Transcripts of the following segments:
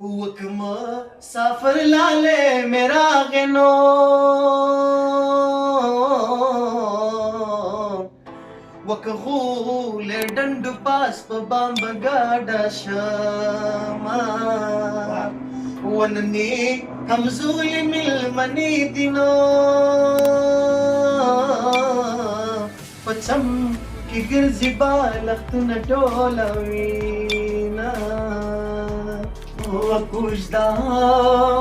وکما سافر لاله میرا غنو وکغول ډند پاس په بامب گاډا شما ونني همزول ملمني دینو پچم کی ګرځي بالښتونه ټولوينا وکوشدا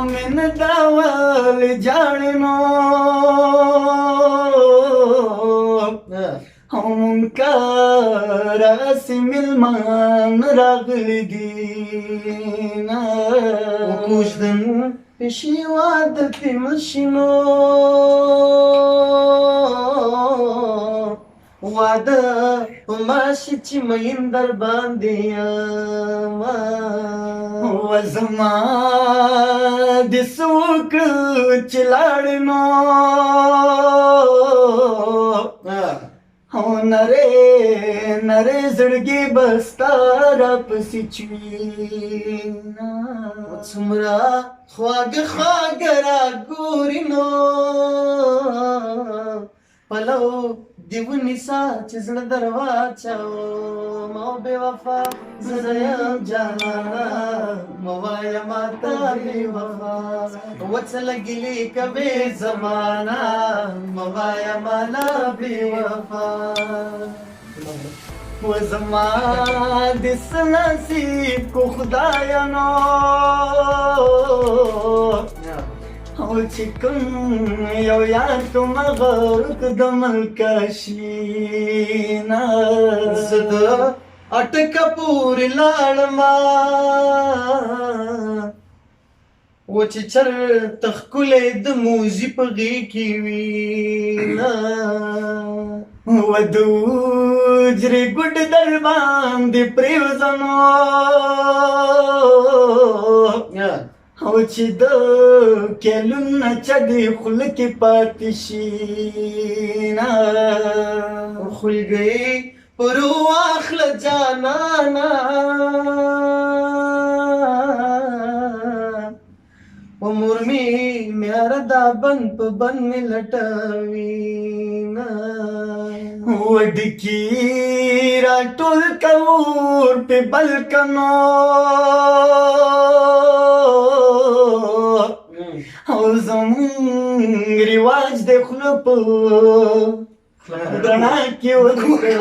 من داول جانمو همکار سملمان راغلی دینا وکوشدن پیشیواد پیمشنو واده پماشی چی مین در باندې ما وزما د سوک چلاړنو او نره زړګي بستاره پسې چوينا څومره خواږه را ګورینو پلو دیونی سا چې زړه درواچاو مو بے وفا زړه جانا موایا ماتا بے وفا وڅلګلی کبه زمانہ موایا مالا بے وفا وزما دس نصیب کو خدایا نو او چې کوم یو یار کوم غرق د ملکشینا زده اټک پورې لاړما و چې چرته ښکلی د موزي په غېږ کې وینا و د وجرې ګوډ در باندې پرېوځمو او چې د کلونه چدې خوله کې پاتې شي نه خولګۍ پر واخله جانانا عمر می میاره دا بند په بند مې لټوينا وډکي راټول کور په بلکنو او زمونږ رواج د خوله په رڼا کې ورکوي